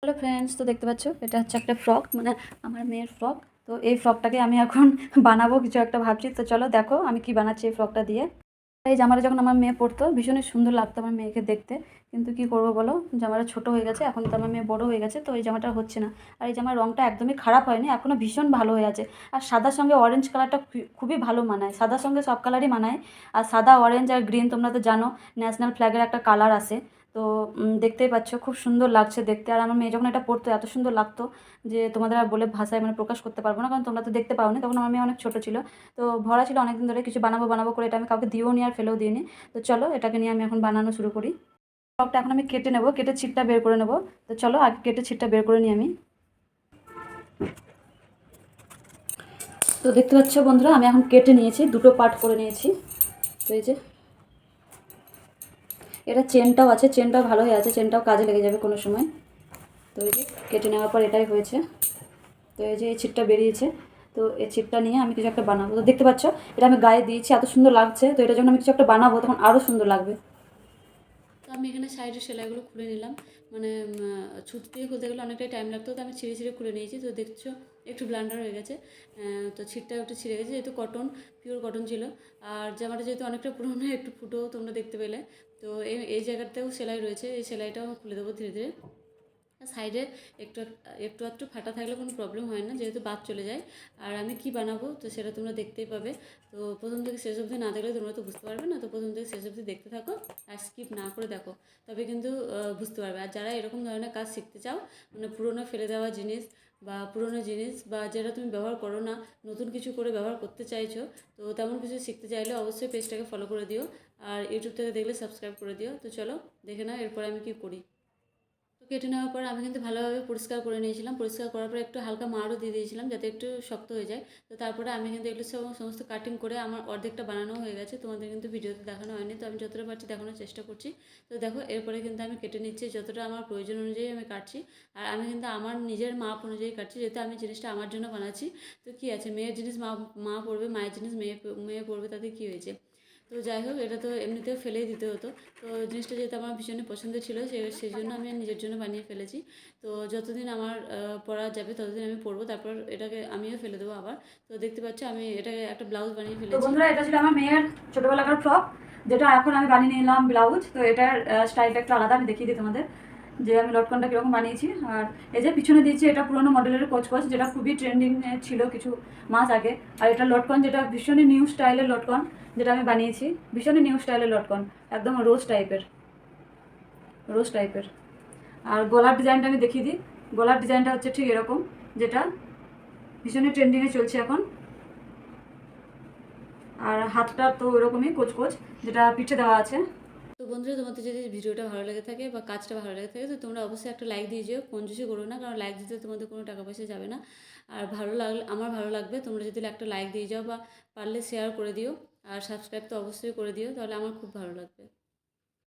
Hello friends, তো দেখতে পাচ্ছ এটা হচ্ছে একটা ফ্রক, মানে আমার মেয়ের ফ্রক। তো এই ফ্রকটাকে আমি এখন বানাবো কিছু একটা ভাবছি। তো চলো দেখো আমি কি বানাচ্ছি এই ফ্রকটা দিয়ে। এই জামাটা যখন আমার মেয়ে পরতো ভীষণই সুন্দর লাগতো আমার মেয়েকে দেখতে, কিন্তু কি করবো বলো, জামাটা ছোট হয়ে গেছে, এখন তো আমার মেয়ে বড় হয়ে গেছে, তো এই জামাটা হচ্ছে না। আর এই জামার রঙটা একদমই খারাপ হয়নি, এখনও ভীষণ ভালো হয়ে আছে। আর সাদার সঙ্গে অরেঞ্জ কালারটা খুবই ভালো মানায়, সাদার সঙ্গে সব কালারই মানায়। আর সাদা, অরেঞ্জ আর গ্রিন তোমরা তো জানো ন্যাশনাল ফ্ল্যাগের একটা কালার আছে। তো দেখতেই পাচ্ছ খুব সুন্দর লাগছে দেখতে। আর আমার মেয়ে যখন এটা পরতো এত সুন্দর লাগতো যে তোমাদের আর বলে ভাষায় মানে প্রকাশ করতে পারবো না, কারণ তোমরা তো দেখতে পাওনি, তখন আমার মেয়ে অনেক ছোটো ছিল। তো ভরা ছিল অনেকদিন ধরে, কিছু বানাবো বানাবো করে এটা আমি কাউকে দিয়েও নি আর ফেলেও দিইনি। তো চলো এটাকে নিয়ে আমি এখন বানানো শুরু করি। টকটা এখন আমি কেটে নেবো, কেটে ছিটটা বের করে নেবো। তো চলো আগে কেটে ছিটটা বের করে নিই আমি। তো দেখতে পাচ্ছ বন্ধুরা, আমি এখন কেটে নিয়েছি, দুটো পার্ট করে নিয়েছি। তো এই যে এটা চেনটাও আছে, চেনটাও ভালো হয়ে আছে, চেনটাও কাজে লেগে যাবে কোনো সময়। তো এই যে কেটে নেওয়ার পর এটাই হয়েছে। তো এই যে এই ছিটটা বেরিয়েছে। তো এই ছিটটা নিয়ে আমি কিছু একটা বানাবো। তো দেখতে পাচ্ছ এটা আমি গায়ে দিয়েছি, এত সুন্দর লাগছে। তো এটা যখন আমি কিছু একটা বানাবো তখন আরও সুন্দর লাগবে। তো আমি এখানে সাইডের সেলাইগুলো খুলে নিলাম, মানে ছুট দিয়ে খুলতে গেলে অনেকটাই টাইম লাগতো, তো আমি ছিঁড়ে ছিঁড়ে খুলে নিয়েছি। তো দেখছো একটু ব্লান্ডার হয়ে গেছে, তো ছিটটা একটু ছিঁড়ে গেছে, যেহেতু কটন, পিওর কটন ছিল। আর জামাটা যেহেতু অনেকটা পুরোনো, একটু ফুটো তোমরা দেখতে পেলে। তো এই জায়গাতেও সেলাই রয়েছে, এই সেলাইটাও খুলে দেবো ধীরে ধীরে। সাইডে একটু একটু একটু ফাটা থাকলে কোনো প্রবলেম হয় না, যেহেতু বাদ চলে যায়। আর আমি কি বানাবো তো সেটা তোমরা দেখতেই পাবে। তো প্রথম থেকে শেষ অবধি না দেখলে তোমরা তো বুঝতে পারবে না, তো প্রথম থেকে শেষ অবধি দেখতে থাকো আর স্কিপ না করে দেখো, তবে কিন্তু বুঝতে পারবে। আর যারা এরকম ধরনের কাজ শিখতে চাও, মানে পুরোনো ফেলে দেওয়া জিনিস বা পুরোনো জিনিস বা যেটা তুমি ব্যবহার করো না, নতুন কিছু করে ব্যবহার করতে চাইছো, তো তেমন কিছু শিখতে চাইলে অবশ্যই পেজটাকে ফলো করে দিও। আর ইউটিউব থেকে দেখলে সাবস্ক্রাইব করে দিও। তো চলো দেখে নাও এরপরে আমি কী করি। তো কেটে নেওয়ার পর আমি কিন্তু ভালোভাবে পরিষ্কার করে নিয়েছিলাম, পরিষ্কার করার পর একটু হালকা মাড়ও দিয়ে দিয়েছিলাম যাতে একটু শক্ত হয়ে যায়। তো তারপরে আমি কিন্তু এগুলো সমস্ত কাটিং করে আমার অর্ধেকটা বানানো হয়ে গেছে, তোমাদের কিন্তু ভিডিওতে দেখানো হয়নি, তো আমি যতটা পারছি দেখানোর চেষ্টা করছি। তো দেখো এরপরে কিন্তু আমি কেটে নিচ্ছি, যতটা আমার প্রয়োজন অনুযায়ী আমি কাটছি। আর আমি কিন্তু আমার নিজের মাপ অনুযায়ী কাটছি, যেহেতু আমি জিনিসটা আমার জন্য বানাচ্ছি। তো কী আছে, মেয়ের জিনিস মা মা পড়বে, মায়ের জিনিস মেয়ে মেয়ে পড়বে, তাতে কী হয়েছে। তো যাই হোক, এটা তো এমনিতেও ফেলেই দিতে হতো। তো জিনিসটা যেহেতু আমার ভীষণই পছন্দের ছিল, সেই জন্য আমি নিজের জন্য বানিয়ে ফেলেছি। তো যতদিন আমার পরা যাবে ততদিন আমি পরবো, তারপর এটাকে আমিও ফেলে দেবো আবার। তো দেখতে পাচ্ছ আমি এটাকে একটা ব্লাউজ বানিয়ে ফেলেছি। তো বন্ধুরা, এটা ছিল আমার মেয়ের ছোটোবেলাকার ফ্রক, যেটা এখন আমি বানিয়ে নিলাম ব্লাউজ। তো এটার স্টাইলটা একটু আলাদা, আমি দেখিয়ে দিই তোমাদের যে আমি লটকনটা কীরকম বানিয়েছি। আর এই যে পিছনে দিয়েছি, এটা পুরোনো মডেলের কোচ, যেটা খুবই ট্রেন্ডিং ছিল কিছু মাস আগে। আর এটা লটকন, যেটা ভীষণই নিউ স্টাইলের লটকন, যেটা আমি বানিয়েছি ভীষণই নিউ স্টাইলের লটকন, একদম রোজ টাইপের। আর গলার ডিজাইনটা আমি দেখিয়ে দিই। গলার ডিজাইনটা হচ্ছে ঠিক এরকম, যেটা ভীষণই ট্রেন্ডিংয়ে চলছে এখন। আর হাতটা তো ওরকমই কোচ, যেটা পিঠে দেওয়া আছে। তো বন্ধুরা, তোমাদের যদি ভিডিওটা ভালো লেগে থাকে বা কাজটা ভালো লেগে থাকে, তো তোমরা অবশ্যই একটা লাইক দিয়ে যেও, কঞ্জুসি করো না, কারণ লাইক দিতে তোমাদের কোনো টাকা পয়সা যাবে না। আর ভালো লাগলে, আমার ভালো লাগবে তোমরা যদি একটা লাইক দিয়ে যাও, বা পারলে শেয়ার করে দিও। আর সাবস্ক্রাইব তো অবশ্যই করে দিও, তাহলে আমার খুব ভালো লাগবে।